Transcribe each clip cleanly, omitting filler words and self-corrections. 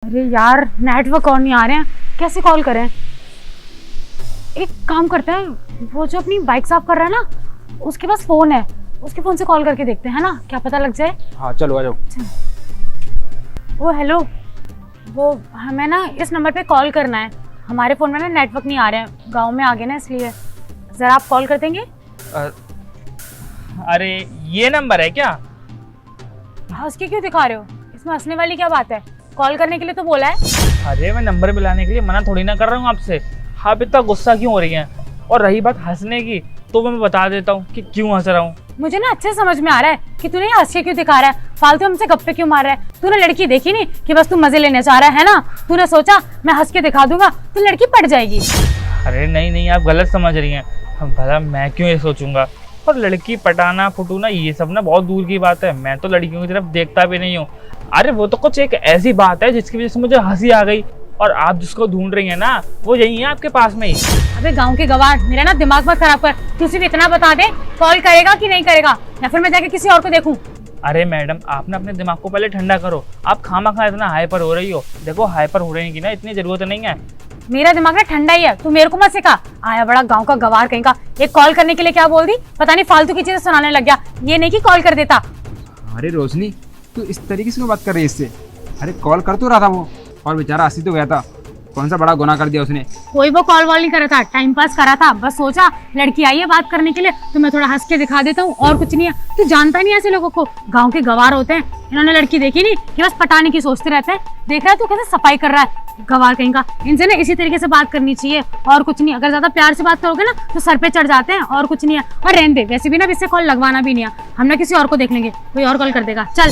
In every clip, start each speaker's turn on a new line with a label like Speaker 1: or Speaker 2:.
Speaker 1: अरे यार नेटवर्क और नहीं आ रहे हैं, कैसे कॉल करें। एक काम करते हैं, वो जो अपनी बाइक साफ कर रहा है ना, उसके पास फोन है, उसके फोन से कॉल करके देखते हैं ना, क्या पता लग जाए।
Speaker 2: हाँ चलो आ जाओ।
Speaker 1: वो हेलो, वो हमें ना इस नंबर पे कॉल करना है, हमारे फ़ोन में ना नेटवर्क नहीं आ रहे हैं, गांव में आ गए ना, इसलिए ज़रा आप कॉल कर देंगे।
Speaker 2: अरे ये नंबर है क्या?
Speaker 1: हंस के क्यों दिखा रहे हो, इसमें हंसने वाली क्या बात है, कॉल करने के लिए तो बोला है।
Speaker 2: अरे मैं नंबर मिलाने के लिए मना थोड़ी ना कर रहा हूँ आपसे। आप इतना गुस्सा क्यों हो रही हैं? और रही बात हंसने की, तो मैं बता देता हूँ कि क्यों हंस रहा हूँ।
Speaker 1: मुझे ना अच्छे समझ में आ रहा है कि तूने ये हंस के क्यों दिखा रहा है, फालतू हमसे गप्पे क्यों मार रहा है। तूने लड़की देखी नहीं कि बस तू मजे लेने चाह रहा है ना, तूने सोचा मैं हंस के दिखा दूंगा तो लड़की पट जाएगी।
Speaker 2: अरे नहीं नहीं, आप गलत समझ रही हैं। भला मैं क्यों ये सोचूंगा, और लड़की पटाना फुटूना ये सब ना बहुत दूर की बात है। मैं तो लड़कियों की तरफ देखता भी नहीं हूँ। अरे वो तो कुछ एक ऐसी बात है जिसकी वजह से मुझे हंसी आ गई, और आप जिसको ढूंढ रही हैं ना वो यही है आपके पास में ही।
Speaker 1: अबे गांव के गवार, मेरा ना दिमाग मत खराब कर, तू सिर्फ इतना बता दे कॉल करेगा कि नहीं करेगा, या फिर मैं जाके किसी और को देखूं।
Speaker 2: अरे मैडम, आप ना अपने दिमाग को पहले ठंडा करो। आप खामा इतना हाइपर हो रही हो। देखो हाइपर होने की ना इतनी जरूरत नहीं है।
Speaker 1: मेरा दिमाग ना ठंडा ही है, तू मेरे को मत सिखा। आया बड़ा गांव का गवार कहीं का, एक कॉल करने के लिए क्या बोल दी, पता नहीं फालतू की चीजें सुनाने लग गया। ये नहीं कि कॉल कर देता।
Speaker 3: अरे रोशनी, तू इस तरीके से क्यों बात कर रही है इससे? अरे कॉल कर तो रहा था वो, और बेचारा हंसी तो गया था। कौन सा बड़ा गुनाह कर दिया उसने?
Speaker 1: कोई वो कॉल वॉल नहीं करा था, टाइम पास करा था, बस सोचा लड़की आई है बात करने के लिए तो मैं थोड़ा हंस के दिखा देता हूँ, और कुछ नहीं है। तू जानता नहीं ऐसे लोगों को, गांव के गवार होते हैं, इन्होंने लड़की देखी नहीं कि बस पटाने की सोचते रहते हैं। देख रहा है तू कैसे सफाई कर रहा है, गवार कहीं का। इनसे ना इसी तरीके से बात करनी चाहिए, और कुछ नहीं। अगर ज्यादा प्यार से बात करोगे ना तो सर पे चढ़ जाते हैं, और कुछ नहीं है। और रहने दे, वैसे भी ना इससे कॉल लगवाना भी नहीं है, हम ना किसी और को देख लेंगे, कोई और कॉल कर देगा। चल।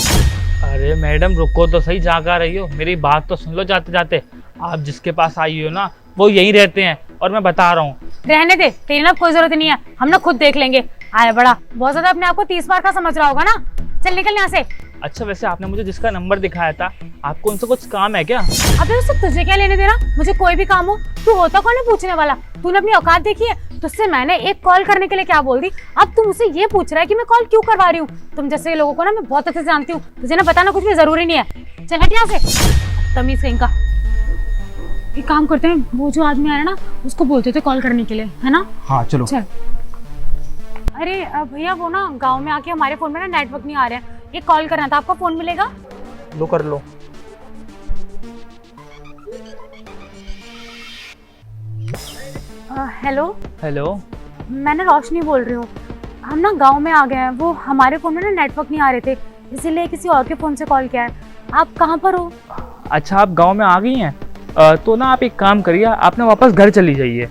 Speaker 2: अरे मैडम रुको तो सही, जागा रही हो, मेरी बात तो सुन लो जाते जाते। आप जिसके पास आई हो ना वो यहीं रहते हैं, और मैं बता रहा हूँ।
Speaker 1: रहने दे, तेरी ना कोई जरूरत नहीं है, हम ना खुद देख लेंगे। आया बड़ा, बहुत ज्यादा अपने आप को 30 बार का समझ रहा होगा ना। चल निकल यहाँ से।
Speaker 2: अच्छा वैसे आपने मुझे जिसका नंबर दिखाया था, आपको उनसे कुछ काम है क्या?
Speaker 1: अबे उससे तुझे क्या लेने देना, मुझे कोई भी काम हो तू होता कौन है पूछने वाला। तूने अपनी औकात देखी है, तुझसे मैंने एक कॉल करने के लिए क्या बोल दी, अब तू मुझसे ये पूछ रहा है कि मैं कॉल क्यों करवा रही हूँ। तुम जैसे लोगों को ना मैं बहुत अच्छे से जानती हूँ, तुझे ना बताना कुछ भी जरूरी नहीं है। चल हट यहाँ से, तमीज कहीं का। एक काम करते हैं, वो जो आदमी आया ना उसको बोलते थे कॉल करने के लिए, है ना?
Speaker 3: हाँ चलो।
Speaker 1: चल। अरे भैया वो ना गाँव में आके हमारे फोन में ना नेटवर्क नहीं आ रहा है, एक कॉल करना था, आपका फोन मिलेगा?
Speaker 2: लो कर लो।
Speaker 1: हेलो।
Speaker 2: हेलो,
Speaker 1: मैं ना रोशनी बोल रही हूँ, हम ना गांव में आ गए हैं, वो हमारे फ़ोन में ना नेटवर्क नहीं आ रहे थे, इसीलिए किसी और के फ़ोन से कॉल किया है। आप कहाँ पर हो?
Speaker 2: अच्छा आप गांव में आ गई हैं, तो ना आप एक काम करिए, आप ना वापस घर चली जाइए।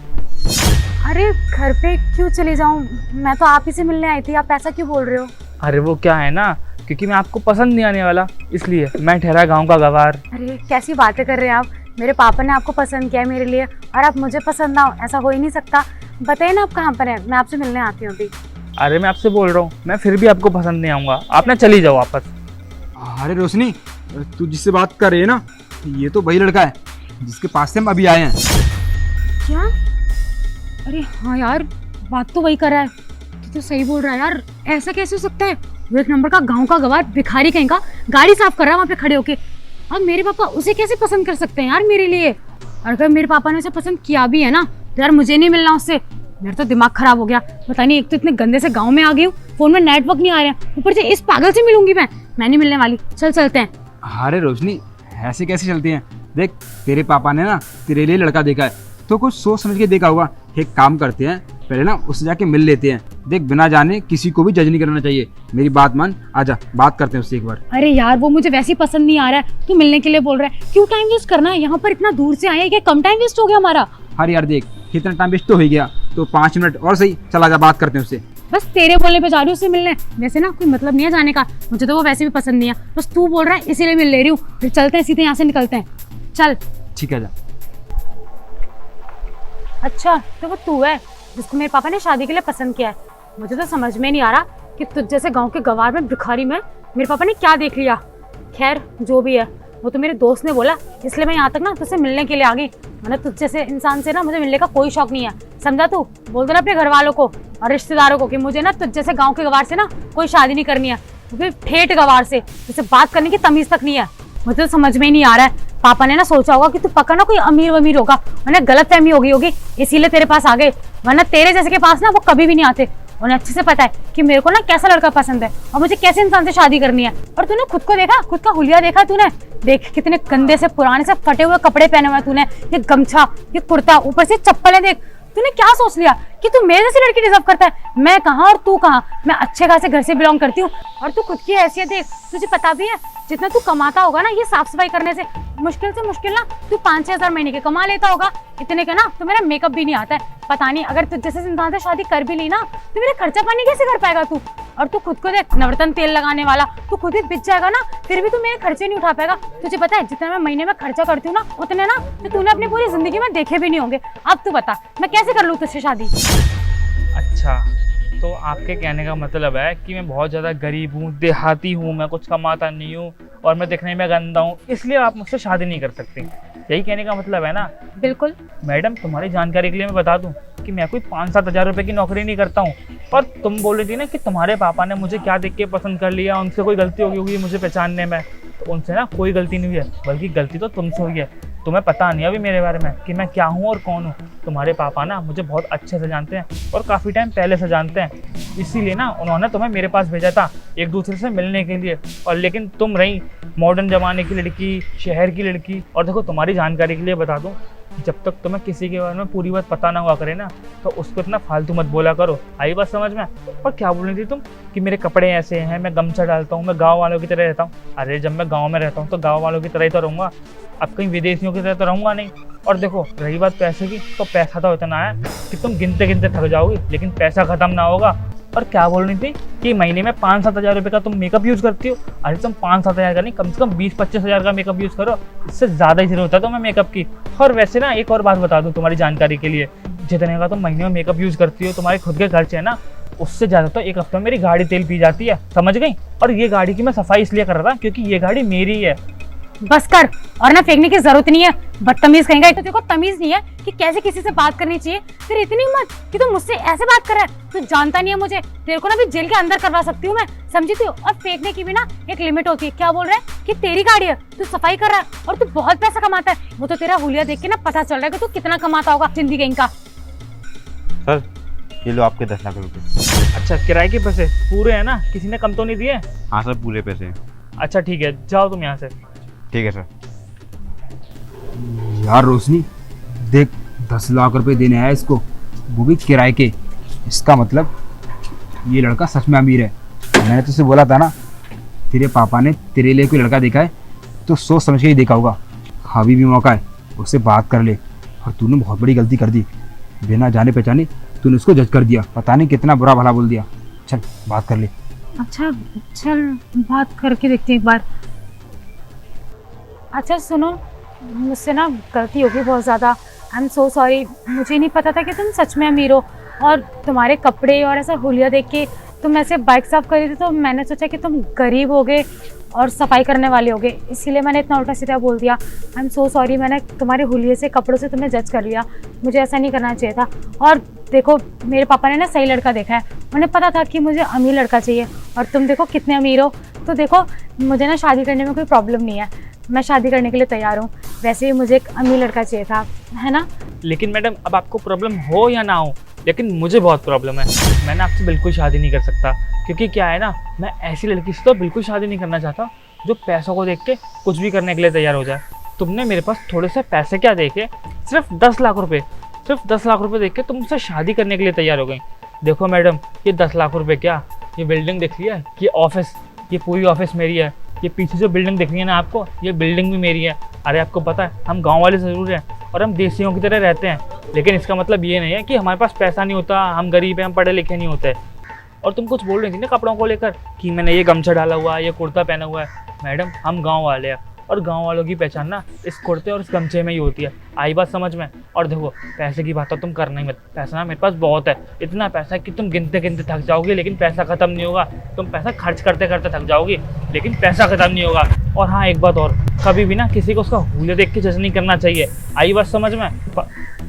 Speaker 1: अरे घर पे क्यों चली जाऊँ, मैं तो आप ही से मिलने आई थी, आप ऐसा क्यों बोल रहे हो?
Speaker 2: अरे वो क्या है ना, क्योंकि मैं आपको पसंद नहीं आने वाला, इसलिए मैं ठहरा गांव का गवार।
Speaker 1: अरे कैसी बातें कर रहे हैं आप, मेरे पापा ने आपको पसंद किया है मेरे लिए, और आप मुझे पसंद ना हो, ऐसा हो ही नहीं सकता। बताइए ना आप कहाँ पर हैं, मैं आपसे मिलने आती हूँ अभी।
Speaker 2: अरे मैं आपसे बोल रहा हूँ, मैं फिर भी आपको पसंद नहीं आऊँगा, आप ना चली जाओ वापस।
Speaker 3: अरे रोशनी, तू जिससे बात कर रही है ना, ये तो वही लड़का है जिसके पास से हम अभी आए हैं।
Speaker 1: क्या? अरे हाँ यार, बात तो वही कर रहा है, तो सही बोल रहा है यार, ऐसा कैसे हो सकता है। वो एक नंबर का गांव का गवार भिखारी कहीं का, गाड़ी साफ कर रहा है वहाँ पे खड़े होके। अब मेरे पापा उसे कैसे पसंद कर सकते हैं यार मेरे लिए, और अगर मेरे पापा ने उसे पसंद किया भी है ना तो यार मुझे नहीं मिलना उससे। मेरा तो दिमाग खराब हो गया, पता नहीं, एक तो इतने गंदे से गाँव में आ गई हूँ, फोन में नेटवर्क नहीं आ रहे हैं, ऊपर से इस पागल से मिलूंगी मैं नहीं मिलने वाली। चल चलते हैं।
Speaker 3: अरे रोशनी, ऐसे कैसे चलती हैं? देख तेरे पापा ने ना तेरे लिए लड़का देखा है, तो कुछ सोच समझ के देखा होगा। एक काम करते हैं, पहले ना उससे जाके मिल लेते हैं। देख बिना जाने किसी को भी जज नहीं करना चाहिए, मेरी बात मान, आजा बात करते हैं उससे एक बार।
Speaker 1: अरे यार वो मुझे वैसे ही पसंद नहीं आ रहा है, तू मिलने के लिए बोल रहा है, क्यों टाइम वेस्ट करना है, यहाँ पर इतना दूर से आए हैं, क्या कम टाइम वेस्ट हो गया हमारा?
Speaker 3: अरे यार देख, इतना टाइम वेस्ट तो हो ही गया, तो 5 मिनट और सही, चला जा बात करते हैं उससे।
Speaker 1: बस तेरे बोलने पे जा रही हूँ उससे मिलने, वैसे ना कोई मतलब नहीं है जाने का, मुझे तो वो वैसे भी पसंद नहीं है, बस तू बोल रहा है इसीलिए मिल ले रही हूँ। फिर चलते हैं, सीधे यहाँ से निकलते हैं, चल।
Speaker 3: ठीक है जा।
Speaker 1: अच्छा तो वो तू है जिसको मेरे पापा ने शादी के लिए पसंद किया है। मुझे तो समझ में नहीं आ रहा कि तुझ जैसे गांव के गवार में भिखारी में मेरे पापा ने क्या देख लिया। खैर जो भी है, वो तो मेरे दोस्त ने बोला, इसलिए मैं यहाँ तक ना तुझसे मिलने के लिए आ गई, वरना तुझ जैसे इंसान से ना मुझे मिलने का कोई शौक नहीं है, समझा? तू बोल दो ना अपने घर वालों को और रिश्तेदारों को कि मुझे ना तुझ जैसे गाँव के गवार से ना कोई शादी नहीं करनी है, वो भी ठेठ गवार से, जिससे बात करने की तमीज तक नहीं है। मुझे तो समझ में ही नहीं आ रहा है पापा ने ना सोचा होगा कि तू पक्का ना कोई अमीर वमीर होगा, उन्हें गलत फहमी हो गई होगी, इसीलिए तेरे पास आ गए, वरना तेरे जैसे के पास ना वो कभी भी नहीं आते। उन्हें अच्छे से पता है कि मेरे को ना कैसा लड़का पसंद है और मुझे कैसे इंसान से शादी करनी है। और तूने खुद को देखा, खुद का हुलिया देखा तूने? देख कितने गंदे से पुराने से फटे हुए कपड़े पहने हुए तूने, ये गमछा, ये कुर्ता, ऊपर से चप्पलें देख। तूने क्या सोच लिया कि तू मेरे जैसी लड़की डिजर्व करता है? मैं कहाँ और तू कहाँ? मैं अच्छे खासे घर से बिलोंग करती हूँ और तू खुद की हैसियत देख। तुझे पता भी है जितना तू कमाता होगा ना ये साफ सफाई करने से मुश्किल ना तू 5-6 हजार महीने के कमा लेता होगा। इतने का ना तो मेरा मेकअप भी नहीं आता है। पता नहीं अगर तू जैसे इंसान से शादी कर भी ली ना तो मेरा खर्चा पानी कैसे कर पाएगा तू? और तू खुद को देख, नवरत्न तेल लगाने वाला, तू खुद ही बिक जाएगा ना फिर भी तू मेरे खर्चे नहीं उठा पाएगा। तुझे पता है जितना मैं महीने में खर्चा करती हूँ ना उतने ना तो तूने अपनी पूरी जिंदगी में देखे भी नहीं होंगे। अब तू बता मैं कैसे कर लूँ तुझसे शादी?
Speaker 2: अच्छा, तो आपके कहने का मतलब है कि मैं बहुत ज़्यादा गरीब हूँ, देहाती हूँ, मैं कुछ कमाता नहीं हूँ और मैं दिखने में गंदा हूँ, इसलिए आप मुझसे शादी नहीं कर सकते, यही कहने का मतलब है ना?
Speaker 1: बिल्कुल।
Speaker 2: मैडम तुम्हारी जानकारी के लिए मैं बता दूं कि मैं कोई 5-7 हज़ार रुपये की नौकरी नहीं करता हूँ। पर तुम बोल रही थी ना कि तुम्हारे पापा ने मुझे क्या देख के पसंद कर लिया, उनसे कोई गलती होगी होगी मुझे पहचानने में। तो उनसे ना कोई गलती नहीं हुई है, बल्कि गलती तो तुमसे हुई है। तुम्हें पता नहीं अभी मेरे बारे में कि मैं क्या हूँ और कौन हूँ। तुम्हारे पापा ना मुझे बहुत अच्छे से जानते हैं और काफ़ी टाइम पहले से जानते हैं, इसीलिए ना उन्होंने तुम्हें मेरे पास भेजा था एक दूसरे से मिलने के लिए। और लेकिन तुम रही मॉडर्न ज़माने की लड़की, शहर की लड़की। और देखो तुम्हारी जानकारी के लिए बता दूँ, जब तक तुम्हें किसी के बारे में पूरी बात पता ना हुआ करे ना तो उसको इतना फालतू मत बोला करो। आई बात समझ में? और क्या बोल रही थी तुम कि मेरे कपड़े ऐसे हैं, मैं गमछा डालता हूँ, मैं गांव वालों की तरह रहता हूँ? अरे जब मैं गांव में रहता हूँ तो गांव वालों की तरह ही तो रहूँगा, अब कहीं विदेशियों की तरह तो रहूँगा नहीं। और देखो रही बात पैसे की, तो पैसा तो इतना है कि तुम गिनते गिनते थक जाओगी लेकिन पैसा ख़त्म ना होगा। और क्या बोल रही थी कि महीने में 5-7 हज़ार रुपये का तुम मेकअप यूज़ करती हो? अरे तुम 5-7 हज़ार का नहीं, कम से कम 20-25 हज़ार का मेकअप यूज़ करो, इससे ज़्यादा ही ज़रूरत है तुम्हें मेकअप की। और वैसे ना एक और बात बता दूँ तुम्हारी जानकारी के लिए, जितने का तुम महीने में मेकअप यूज़ करती हो तुम्हारे खुद के खर्चे है ना, उससे ज़्यादा तो एक हफ्ते में मेरी गाड़ी तेल पी जाती है, समझ गई? और ये गाड़ी की मैं सफाई इसलिए कर रहा था क्योंकि ये गाड़ी मेरी है।
Speaker 1: बस कर, और ना फेंकने की जरूरत नहीं है, बदतमीज कहेंगे। तो देखो तमीज नहीं है कि कैसे किसी से बात करनी चाहिए, फिर इतनी हिम्मत कि तू मुझसे ऐसे बात कर रहा है। तू जानता नहीं है मुझे, तेरे को ना भी जेल के अंदर करवा सकती हूँ मैं, समझी तू? और फेंकने की भी ना एक लिमिट होती है। क्या बोल रहा है कि तेरी गाड़ी है, तू सफाई कर रहा है और तू बहुत पैसा कमाता है। वो तो तेरा हुलिया देख के ना पता चल रहा है कि तू कितना कमाता होगा जिंदगी का।
Speaker 4: सर ये लो आपके 10 लाख रुपए।
Speaker 2: अच्छा, किराए के पैसे पूरे हैं ना? किसी ने कम तो नहीं दिए?
Speaker 4: हाँ सर पूरे पैसे हैं।
Speaker 2: अच्छा ठीक है, जाओ तुम यहाँ से।
Speaker 4: ठीक है सर।
Speaker 3: यार रोशनी देख, 10 लाख रुपए देने आया इसको, वो भी किराए के। इसका मतलब ये लड़का सच में अमीर है। मैंने तुझसे बोला था ना, तेरे पापा ने तेरे लिए कोई लड़का देखा है तो सोच समझ के ही देखा होगा। अभी भी मौका है, उससे बात कर ले। और तूने बहुत बड़ी गलती कर दी, बिना जाने पहचाने तूने उसको जज कर दिया, पता नहीं कितना बुरा भला बोल दिया। चल बात कर ले।
Speaker 1: अच्छा चल बात करके देखते हैं एक बार। अच्छा सुनो, मुझसे ना गलती होगी बहुत ज़्यादा, आई एम सो सॉरी। मुझे नहीं पता था कि तुम सच में अमीर हो, और तुम्हारे कपड़े और ऐसा हुलिया देख के तुम ऐसे बाइक साफ कर रही थी तो मैंने सोचा कि तुम गरीब होगे और सफाई करने वाले होगे, इसीलिए मैंने इतना उल्टा सीधा बोल दिया। आई एम सो सॉरी, मैंने तुम्हारे हुलिये से, कपड़ों से तुम्हें जज कर लिया, मुझे ऐसा नहीं करना चाहिए था। और देखो मेरे पापा ने ना सही लड़का देखा है, उन्हें पता था कि मुझे अमीर लड़का चाहिए, और तुम देखो कितने अमीर हो। तो देखो मुझे ना शादी करने में कोई प्रॉब्लम नहीं है, मैं शादी करने के लिए तैयार हूँ। वैसे भी मुझे एक अमीर लड़का चाहिए था, है ना?
Speaker 2: लेकिन मैडम अब आपको प्रॉब्लम हो या ना हो, लेकिन मुझे बहुत प्रॉब्लम है। मैंने आपसे बिल्कुल शादी नहीं कर सकता, क्योंकि क्या है ना, मैं ऐसी लड़की से तो बिल्कुल शादी नहीं करना चाहता जो पैसों को देख के कुछ भी करने के लिए तैयार हो जाए। तुमने मेरे पास थोड़े से पैसे क्या देखे, सिर्फ 10 लाख रुपये, सिर्फ 10 लाख रुपये देख के तुम मुझसे शादी करने के लिए तैयार हो गई। देखो मैडम, ये 10 लाख रुपये क्या, ये बिल्डिंग दिख रही है, ये ऑफिस, ये पूरी ऑफिस मेरी है। ये पीछे जो बिल्डिंग दिख रही है ना आपको, ये बिल्डिंग भी मेरी है। अरे आपको पता है हम गांव वाले ज़रूर हैं और हम देसियों की तरह रहते हैं, लेकिन इसका मतलब ये नहीं है कि हमारे पास पैसा नहीं होता, हम गरीब हैं, हम पढ़े लिखे नहीं होते। और तुम कुछ बोल रही थी ना कपड़ों को लेकर कि मैंने ये गमछा डाला हुआ है, ये कुर्ता पहना हुआ है। मैडम हम गाँव वाले हैं और गांव वालों की पहचान ना इस कुर्ते और इस गमछे में ही होती है। आई बात समझ में? और देखो पैसे की बात तो तुम करना ही मत, पैसा ना मेरे पास बहुत है, इतना पैसा है कि तुम गिनते गिनते थक जाओगे लेकिन पैसा ख़त्म नहीं होगा। तुम पैसा खर्च करते करते थक जाओगी लेकिन पैसा ख़त्म नहीं होगा। और हाँ एक बात और, कभी भी ना किसी को उसका हुलिया देख के जज नहीं करना चाहिए। आई बात समझ में?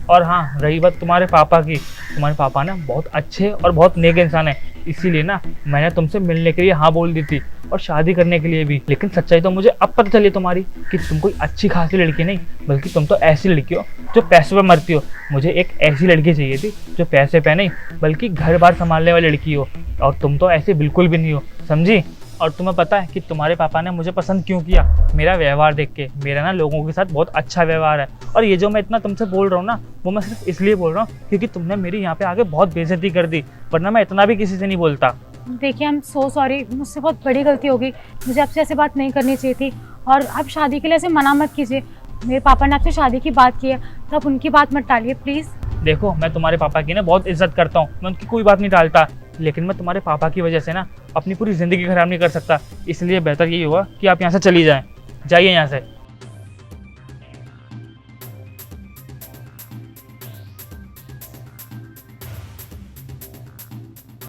Speaker 2: और हाँ रही बात तुम्हारे पापा की, तुम्हारे पापा ना बहुत अच्छे और बहुत नेक इंसान है, इसीलिए ना मैंने तुमसे मिलने के लिए हाँ बोल दी थी और शादी करने के लिए भी। लेकिन सच्चाई तो मुझे अब पता चली तुम्हारी कि तुम कोई अच्छी खासी लड़की नहीं, बल्कि तुम तो ऐसी लड़की हो जो पैसों पे मरती हो। मुझे एक ऐसी लड़की चाहिए थी जो पैसे पे नहीं बल्कि घर बार संभालने वाली लड़की हो, और तुम तो ऐसी बिल्कुल भी नहीं हो, समझी। और तुम्हें पता है कि तुम्हारे पापा ने मुझे पसंद क्यों किया? मेरा व्यवहार देख के। मेरा ना लोगों के साथ बहुत अच्छा व्यवहार है, और ये जो मैं इतना तुमसे बोल रहा हूँ ना, वो मैं सिर्फ इसलिए बोल रहा हूँ क्योंकि तुमने मेरी यहाँ पे आके बहुत बेइज्जती कर दी, वरना मैं इतना भी किसी से नहीं बोलता।
Speaker 1: देखिए आई एम सो सॉरी, मुझसे बहुत बड़ी गलती होगी, मुझे आपसे ऐसे बात नहीं करनी चाहिए थी। और आप शादी के लिए ऐसे मना मत कीजिए, मेरे पापा ने आपसे शादी की बात की है तो आप उनकी बात मत टालिए प्लीज़।
Speaker 2: देखो मैं तुम्हारे पापा की ना बहुत इज्जत करता हूँ, मैं उनकी कोई बात नहीं टालता, लेकिन मैं तुम्हारे पापा की वजह से ना अपनी पूरी ज़िंदगी खराब नहीं कर सकता। इसलिए बेहतर यही होगा कि आप यहाँ से चली जाएं। जाइए यहाँ से।